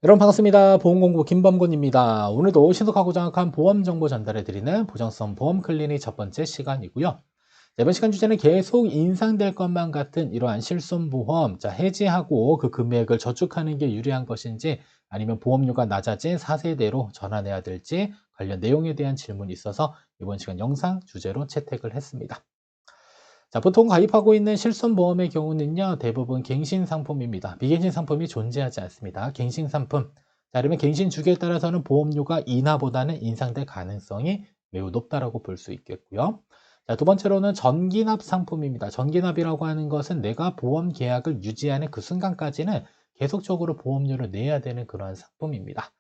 여러분 반갑습니다. 보험공부 김범곤입니다. 오늘도 신속하고 정확한 보험 정보 전달해드리는 보정성 보험 클리닉 첫 번째 시간이고요. 이번 시간 주제는 계속 인상될 것만 같은 이러한 실손보험, 해지하고 그 금액을 저축하는 게 유리한 것인지 아니면 보험료가 낮아진 4세대로 전환해야 될지 관련 내용에 대한 질문이 있어서 이번 시간 영상 주제로 채택을 했습니다. 보통 가입하고 있는 실손보험의 경우는요, 대부분 갱신 상품입니다. 비갱신 상품이 존재하지 않습니다. 갱신 상품. 그러면 갱신 주기에 따라서는 보험료가 인하보다는 인상될 가능성이 매우 높다라고 볼 수 있겠고요. 두 번째로는 전기납 상품입니다. 전기납이라고 하는 것은 내가 보험 계약을 유지하는 그 순간까지는 계속적으로 보험료를 내야 되는 그러한 상품입니다.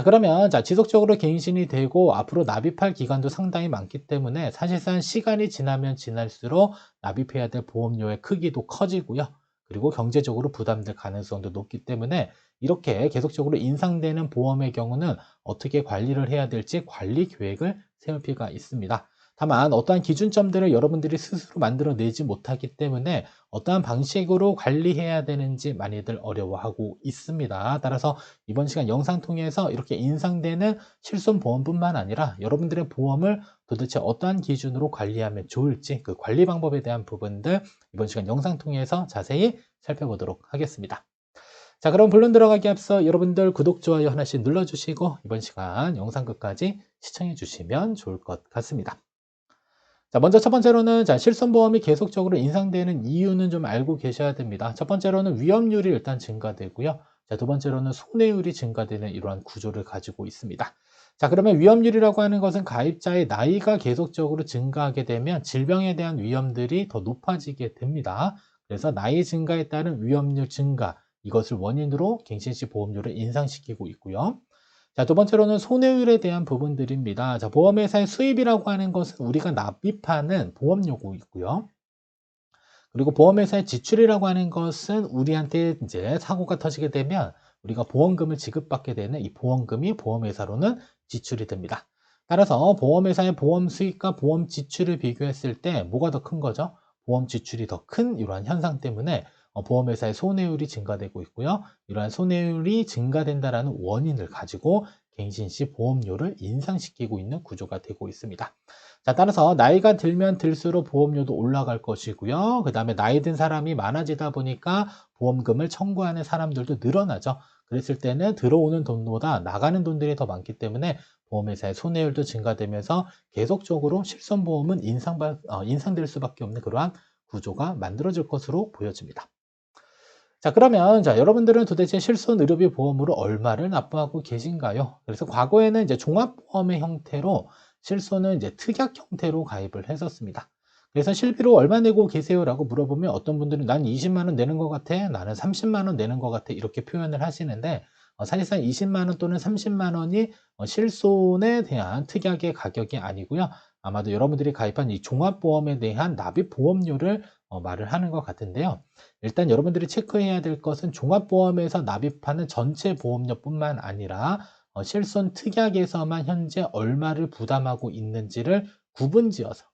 그러면 지속적으로 갱신이 되고 앞으로 납입할 기간도 상당히 많기 때문에 사실상 시간이 지나면 지날수록 납입해야 될 보험료의 크기도 커지고요. 그리고 경제적으로 부담될 가능성도 높기 때문에 이렇게 계속적으로 인상되는 보험의 경우는 어떻게 관리를 해야 될지 관리 계획을 세울 필요가 있습니다. 다만 어떠한 기준점들을 여러분들이 스스로 만들어내지 못하기 때문에 어떠한 방식으로 관리해야 되는지 많이들 어려워하고 있습니다. 따라서 이번 시간 영상 통해서 이렇게 인상되는 실손보험뿐만 아니라 여러분들의 보험을 도대체 어떠한 기준으로 관리하면 좋을지 그 관리 방법에 대한 부분들 이번 시간 영상 통해서 자세히 살펴보도록 하겠습니다. 그럼 본론 들어가기 앞서 여러분들 구독, 좋아요 하나씩 눌러주시고 이번 시간 영상 끝까지 시청해 주시면 좋을 것 같습니다. 먼저 첫 번째로는 실손보험이 계속적으로 인상되는 이유는 좀 알고 계셔야 됩니다. 첫 번째로는 위험률이 일단 증가되고요. 두 번째로는 손해율이 증가되는 이러한 구조를 가지고 있습니다. 그러면 위험률이라고 하는 것은 가입자의 나이가 계속적으로 증가하게 되면 질병에 대한 위험들이 더 높아지게 됩니다. 그래서 나이 증가에 따른 위험률 증가, 이것을 원인으로 갱신시 보험료를 인상시키고 있고요. 두 번째로는 손해율에 대한 부분들입니다. 보험회사의 수입이라고 하는 것은 우리가 납입하는 보험료고 있고요. 그리고 보험회사의 지출이라고 하는 것은 우리한테 이제 사고가 터지게 되면 우리가 보험금을 지급받게 되는 이 보험금이 보험회사로는 지출이 됩니다. 따라서 보험회사의 보험 수익과 보험 지출을 비교했을 때 뭐가 더 큰 거죠? 보험 지출이 더 큰 이러한 현상 때문에 보험회사의 손해율이 증가되고 있고요. 이러한 손해율이 증가된다는 원인을 가지고 갱신시 보험료를 인상시키고 있는 구조가 되고 있습니다. 따라서 나이가 들면 들수록 보험료도 올라갈 것이고요. 그 다음에 나이 든 사람이 많아지다 보니까 보험금을 청구하는 사람들도 늘어나죠. 그랬을 때는 들어오는 돈보다 나가는 돈들이 더 많기 때문에 보험회사의 손해율도 증가되면서 계속적으로 실손보험은 인상될 수밖에 없는 그러한 구조가 만들어질 것으로 보여집니다. 그러면 여러분들은 도대체 실손의료비 보험으로 얼마를 납부하고 계신가요? 그래서 과거에는 이제 종합보험의 형태로 실손은 이제 특약 형태로 가입을 했었습니다. 그래서 실비로 얼마 내고 계세요라고 물어보면 어떤 분들은 난 20만 원 내는 것 같아, 나는 30만 원 내는 것 같아 이렇게 표현을 하시는데 사실상 20만 원 또는 30만 원이 실손에 대한 특약의 가격이 아니고요. 아마도 여러분들이 가입한 이 종합보험에 대한 납입 보험료를 말을 하는 것 같은데요. 일단 여러분들이 체크해야 될 것은 종합보험에서 납입하는 전체 보험료뿐만 아니라 실손 특약에서만 현재 얼마를 부담하고 있는지를 구분지어서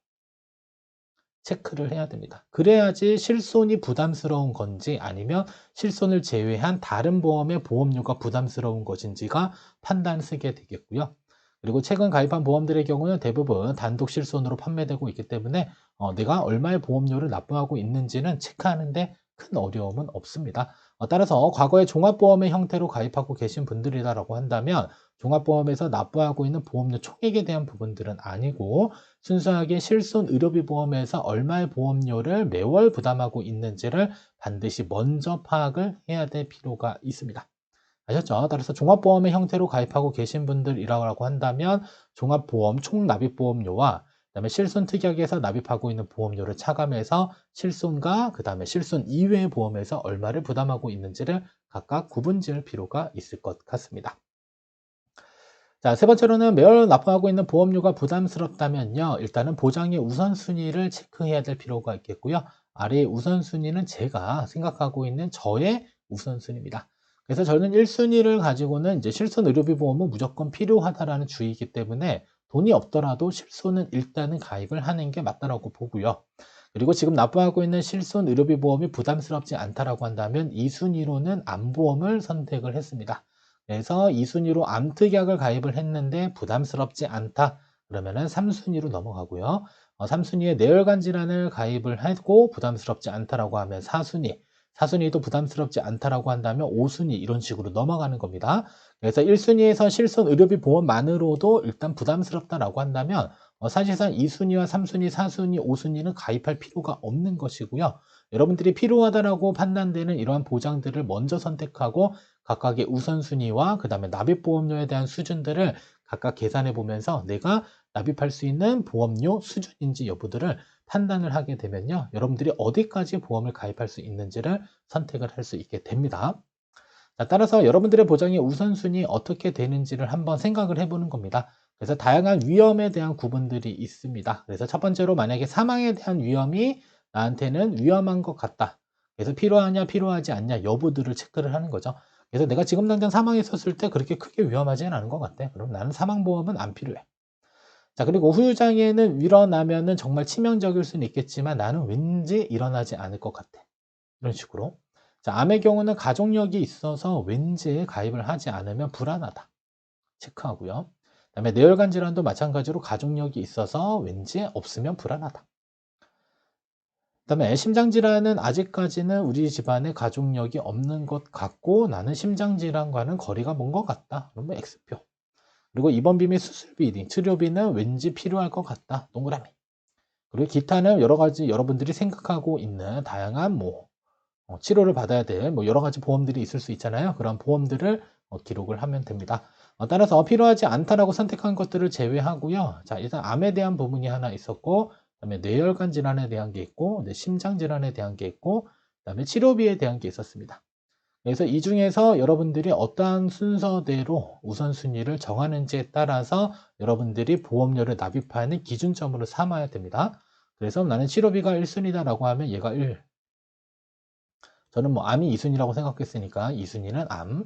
체크를 해야 됩니다. 그래야지 실손이 부담스러운 건지 아니면 실손을 제외한 다른 보험의 보험료가 부담스러운 것인지가 판단쓰게 되겠고요. 그리고 최근 가입한 보험들의 경우는 대부분 단독 실손으로 판매되고 있기 때문에 내가 얼마의 보험료를 납부하고 있는지는 체크하는데 큰 어려움은 없습니다. 따라서 과거에 종합보험의 형태로 가입하고 계신 분들이라고 한다면 종합보험에서 납부하고 있는 보험료 총액에 대한 부분들은 아니고 순수하게 실손 의료비 보험에서 얼마의 보험료를 매월 부담하고 있는지를 반드시 먼저 파악을 해야 될 필요가 있습니다. 아셨죠? 따라서 종합보험의 형태로 가입하고 계신 분들이라고 한다면 종합보험 총납입보험료와 그다음에 실손 특약에서 납입하고 있는 보험료를 차감해서 실손과 그다음에 실손 이외의 보험에서 얼마를 부담하고 있는지를 각각 구분지을 필요가 있을 것 같습니다. 세 번째로는 매월 납부하고 있는 보험료가 부담스럽다면요. 일단은 보장의 우선순위를 체크해야 될 필요가 있겠고요. 아래의 우선순위는 제가 생각하고 있는 저의 우선순위입니다. 그래서 저는 1순위를 가지고는 이제 실손 의료비 보험은 무조건 필요하다라는 주의이기 때문에 돈이 없더라도 실손은 일단은 가입을 하는 게 맞다라고 보고요. 그리고 지금 납부하고 있는 실손 의료비 보험이 부담스럽지 않다라고 한다면 2순위로는 암보험을 선택을 했습니다. 그래서 2순위로 암특약을 가입을 했는데 부담스럽지 않다. 그러면은 3순위로 넘어가고요. 3순위에 뇌혈관 질환을 가입을 하고 부담스럽지 않다라고 하면 4순위, 4순위도 부담스럽지 않다라고 한다면 5순위 이런 식으로 넘어가는 겁니다. 그래서 1순위에서 실손 의료비 보험만으로도 일단 부담스럽다라고 한다면 사실상 2순위와 3순위, 4순위, 5순위는 가입할 필요가 없는 것이고요. 여러분들이 필요하다라고 판단되는 이러한 보장들을 먼저 선택하고 각각의 우선순위와 그 다음에 납입보험료에 대한 수준들을 각각 계산해 보면서 내가 납입할 수 있는 보험료 수준인지 여부들을 판단을 하게 되면요. 여러분들이 어디까지 보험을 가입할 수 있는지를 선택을 할 수 있게 됩니다. 자, 따라서 여러분들의 보장의 우선순위 어떻게 되는지를 한번 생각을 해보는 겁니다. 그래서 다양한 위험에 대한 구분들이 있습니다. 그래서 첫 번째로 만약에 사망에 대한 위험이 나한테는 위험한 것 같다. 그래서 필요하냐 필요하지 않냐 여부들을 체크를 하는 거죠. 그래서 내가 지금 당장 사망했었을 때 그렇게 크게 위험하지는 않은 것 같아. 그럼 나는 사망보험은 안 필요해. 자, 그리고 후유장애는 일어나면은 정말 치명적일 수는 있겠지만 나는 왠지 일어나지 않을 것 같아. 이런 식으로. 자, 암의 경우는 가족력이 있어서 왠지 가입을 하지 않으면 불안하다. 체크하고요. 그다음에 뇌혈관 질환도 마찬가지로 가족력이 있어서 왠지 없으면 불안하다. 그다음에 심장 질환은 아직까지는 우리 집안에 가족력이 없는 것 같고 나는 심장 질환과는 거리가 먼 것 같다. 그러면 X표. 그리고 입원비 및 수술비 등 치료비는 왠지 필요할 것 같다. 동그라미. 그리고 기타는 여러 가지 여러분들이 생각하고 있는 다양한 치료를 받아야 될 여러 가지 보험들이 있을 수 있잖아요. 그런 보험들을 기록을 하면 됩니다. 따라서 필요하지 않다라고 선택한 것들을 제외하고요. 자, 일단 암에 대한 부분이 하나 있었고, 그다음에 뇌혈관 질환에 대한 게 있고, 심장 질환에 대한 게 있고, 그다음에 치료비에 대한 게 있었습니다. 그래서 이 중에서 여러분들이 어떠한 순서대로 우선순위를 정하는지에 따라서 여러분들이 보험료를 납입하는 기준점으로 삼아야 됩니다. 그래서 나는 치료비가 1순위다라고 하면 얘가 1. 저는 암이 2순위라고 생각했으니까 2순위는 암,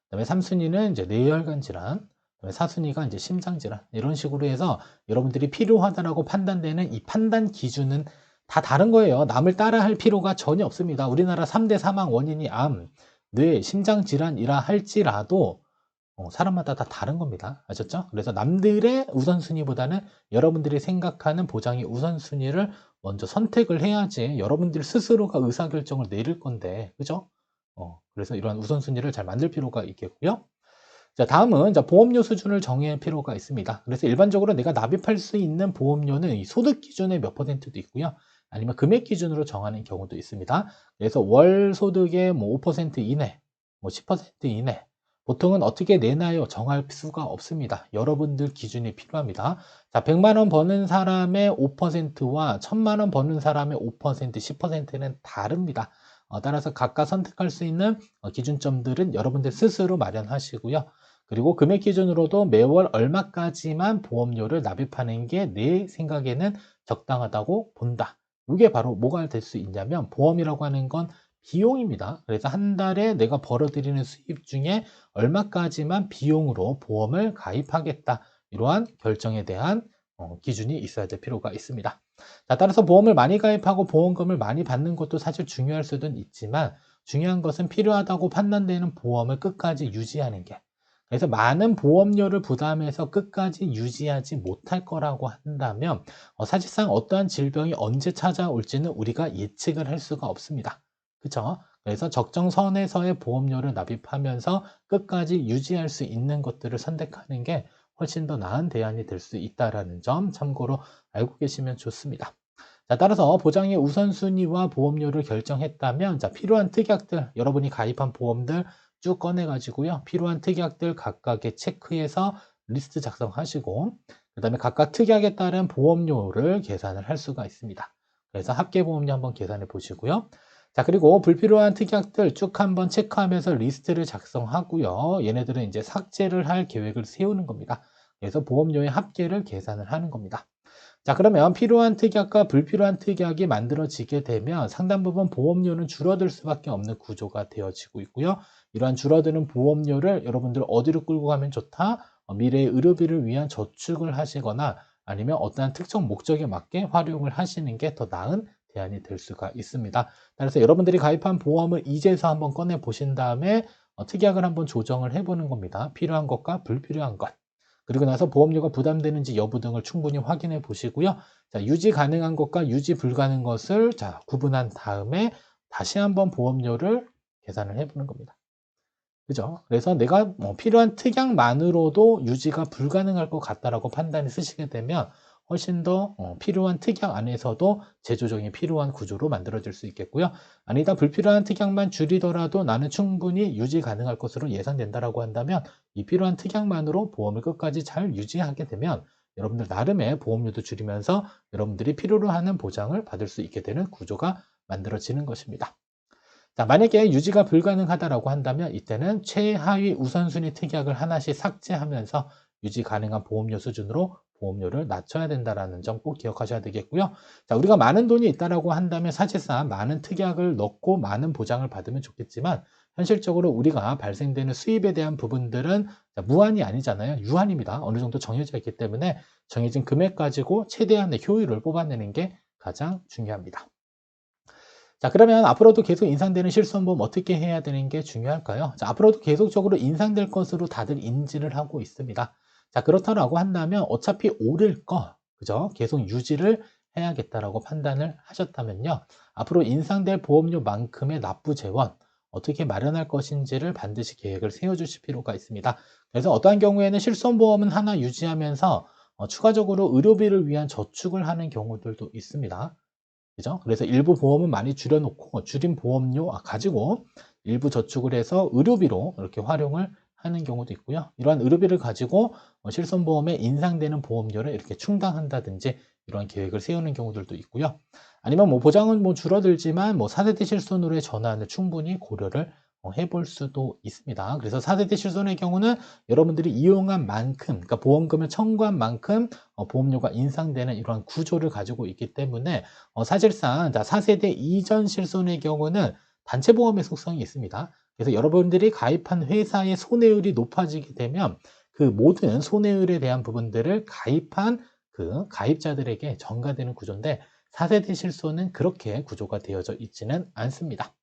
그다음에 3순위는 이제 뇌혈관 질환, 그다음에 4순위가 이제 심장 질환. 이런 식으로 해서 여러분들이 필요하다라고 판단되는 이 판단 기준은 다 다른 거예요. 남을 따라할 필요가 전혀 없습니다. 우리나라 3대 사망 원인이 암, 뇌, 심장 질환이라 할지라도 사람마다 다 다른 겁니다. 아셨죠? 그래서 남들의 우선순위보다는 여러분들이 생각하는 보장의 우선순위를 먼저 선택을 해야지 여러분들 스스로가 의사결정을 내릴 건데, 그죠? 그래서 이러한 우선순위를 잘 만들 필요가 있겠고요. 자, 다음은 보험료 수준을 정할 필요가 있습니다. 그래서 일반적으로 내가 납입할 수 있는 보험료는 이 소득 기준의 몇 %도 있고요. 아니면 금액 기준으로 정하는 경우도 있습니다. 그래서 월 소득의 5% 이내, 10% 이내, 보통은 어떻게 내나요? 정할 수가 없습니다. 여러분들 기준이 필요합니다. 자, 100만 원 버는 사람의 5%와 1000만 원 버는 사람의 5%, 10%는 다릅니다. 따라서 각각 선택할 수 있는 기준점들은 여러분들 스스로 마련하시고요. 그리고 금액 기준으로도 매월 얼마까지만 보험료를 납입하는 게 내 생각에는 적당하다고 본다. 이게 바로 뭐가 될 수 있냐면 보험이라고 하는 건 비용입니다. 그래서 한 달에 내가 벌어들이는 수입 중에 얼마까지만 비용으로 보험을 가입하겠다. 이러한 결정에 대한 기준이 있어야 될 필요가 있습니다. 자, 따라서 보험을 많이 가입하고 보험금을 많이 받는 것도 사실 중요할 수도 있지만 중요한 것은 필요하다고 판단되는 보험을 끝까지 유지하는 게, 그래서 많은 보험료를 부담해서 끝까지 유지하지 못할 거라고 한다면 사실상 어떠한 질병이 언제 찾아올지는 우리가 예측을 할 수가 없습니다. 그렇죠? 그래서 적정선에서의 보험료를 납입하면서 끝까지 유지할 수 있는 것들을 선택하는 게 훨씬 더 나은 대안이 될 수 있다는 점 참고로 알고 계시면 좋습니다. 자, 따라서 보장의 우선순위와 보험료를 결정했다면 필요한 특약들, 여러분이 가입한 보험들 쭉 꺼내가지고요. 필요한 특약들 각각의 체크해서 리스트 작성하시고 그 다음에 각각 특약에 따른 보험료를 계산을 할 수가 있습니다. 그래서 합계보험료 한번 계산해 보시고요. 자, 그리고 불필요한 특약들 쭉 한번 체크하면서 리스트를 작성하고요. 얘네들은 이제 삭제를 할 계획을 세우는 겁니다. 그래서 보험료의 합계를 계산을 하는 겁니다. 자, 그러면 필요한 특약과 불필요한 특약이 만들어지게 되면 상당 부분 보험료는 줄어들 수밖에 없는 구조가 되어지고 있고요. 이러한 줄어드는 보험료를 여러분들 어디로 끌고 가면 좋다? 미래의 의료비를 위한 저축을 하시거나 아니면 어떠한 특정 목적에 맞게 활용을 하시는 게 더 나은 대안이 될 수가 있습니다. 따라서 여러분들이 가입한 보험을 이제서 한번 꺼내 보신 다음에 특약을 한번 조정을 해보는 겁니다. 필요한 것과 불필요한 것. 그리고 나서 보험료가 부담되는지 여부 등을 충분히 확인해 보시고요. 자, 유지 가능한 것과 유지 불가능한 것을 자, 구분한 다음에 다시 한번 보험료를 계산을 해보는 겁니다. 그죠? 그래서 내가 필요한 특약만으로도 유지가 불가능할 것 같다라고 판단이 쓰시게 되면 훨씬 더 필요한 특약 안에서도 재조정이 필요한 구조로 만들어질 수 있겠고요. 아니다, 불필요한 특약만 줄이더라도 나는 충분히 유지 가능할 것으로 예상된다라고 한다면 이 필요한 특약만으로 보험을 끝까지 잘 유지하게 되면 여러분들 나름의 보험료도 줄이면서 여러분들이 필요로 하는 보장을 받을 수 있게 되는 구조가 만들어지는 것입니다. 자, 만약에 유지가 불가능하다라고 한다면 이때는 최하위 우선순위 특약을 하나씩 삭제하면서 유지 가능한 보험료 수준으로 보험료를 낮춰야 된다는 점 꼭 기억하셔야 되겠고요. 자, 우리가 많은 돈이 있다라고 한다면 사실상 많은 특약을 넣고 많은 보장을 받으면 좋겠지만 현실적으로 우리가 발생되는 수입에 대한 부분들은 무한이 아니잖아요. 유한입니다. 어느 정도 정해져 있기 때문에 정해진 금액 가지고 최대한의 효율을 뽑아내는 게 가장 중요합니다. 자, 그러면 앞으로도 계속 인상되는 실손보험 어떻게 해야 되는 게 중요할까요? 자, 앞으로도 계속적으로 인상될 것으로 다들 인지를 하고 있습니다. 자, 그렇다라고 한다면 어차피 오를 거, 그죠? 계속 유지를 해야겠다라고 판단을 하셨다면요. 앞으로 인상될 보험료만큼의 납부 재원, 어떻게 마련할 것인지를 반드시 계획을 세워주실 필요가 있습니다. 그래서 어떠한 경우에는 실손보험은 하나 유지하면서 추가적으로 의료비를 위한 저축을 하는 경우들도 있습니다. 그죠? 그래서 일부 보험은 많이 줄여놓고 줄인 보험료 가지고 일부 저축을 해서 의료비로 이렇게 활용을 하는 경우도 있고요. 이러한 의료비를 가지고 실손보험에 인상되는 보험료를 이렇게 충당한다든지 이런 계획을 세우는 경우들도 있고요. 아니면 보장은 줄어들지만 4세대 실손으로의 전환을 충분히 고려를 해볼 수도 있습니다. 그래서 4세대 실손의 경우는 여러분들이 이용한 만큼, 그러니까 보험금을 청구한 만큼 보험료가 인상되는 이러한 구조를 가지고 있기 때문에 사실상 4세대 이전 실손의 경우는 단체보험의 속성이 있습니다. 그래서 여러분들이 가입한 회사의 손해율이 높아지게 되면 그 모든 손해율에 대한 부분들을 가입한 그 가입자들에게 전가되는 구조인데 4세대 실손은 그렇게 구조가 되어져 있지는 않습니다.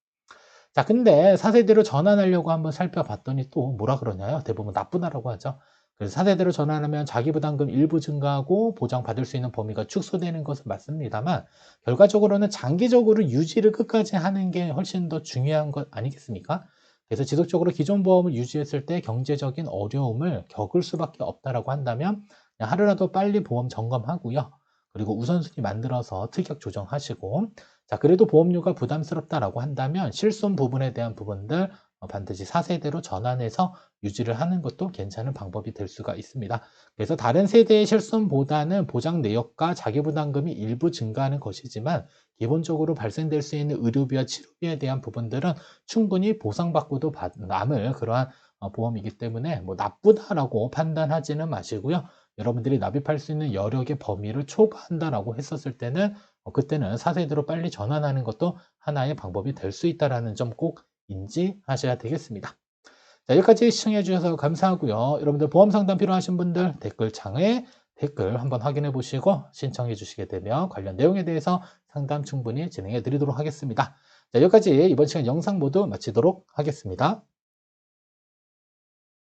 자, 근데 4세대로 전환하려고 한번 살펴봤더니 또 뭐라 그러냐요? 대부분 나쁘다라고 하죠. 그래서 4세대로 전환하면 자기부담금 일부 증가하고 보장받을 수 있는 범위가 축소되는 것은 맞습니다만 결과적으로는 장기적으로 유지를 끝까지 하는 게 훨씬 더 중요한 것 아니겠습니까? 그래서 지속적으로 기존 보험을 유지했을 때 경제적인 어려움을 겪을 수밖에 없다라고 한다면 그냥 하루라도 빨리 보험 점검하고요. 그리고 우선순위 만들어서 특약 조정하시고 자, 그래도 보험료가 부담스럽다라고 한다면 실손 부분에 대한 부분들 반드시 4세대로 전환해서 유지를 하는 것도 괜찮은 방법이 될 수가 있습니다. 그래서 다른 세대의 실손보다는 보장 내역과 자기부담금이 일부 증가하는 것이지만 기본적으로 발생될 수 있는 의료비와 치료비에 대한 부분들은 충분히 보상받고도 남을 그러한 보험이기 때문에 나쁘다라고 판단하지는 마시고요. 여러분들이 납입할 수 있는 여력의 범위를 초과한다라고 했었을 때는 그때는 4세대로 빨리 전환하는 것도 하나의 방법이 될 수 있다는 점 꼭 인지하셔야 되겠습니다. 자, 여기까지 시청해 주셔서 감사하고요. 여러분들 보험 상담 필요하신 분들 댓글창에 댓글 한번 확인해 보시고 신청해 주시게 되면 관련 내용에 대해서 상담 충분히 진행해 드리도록 하겠습니다. 자, 여기까지 이번 시간 영상 모두 마치도록 하겠습니다.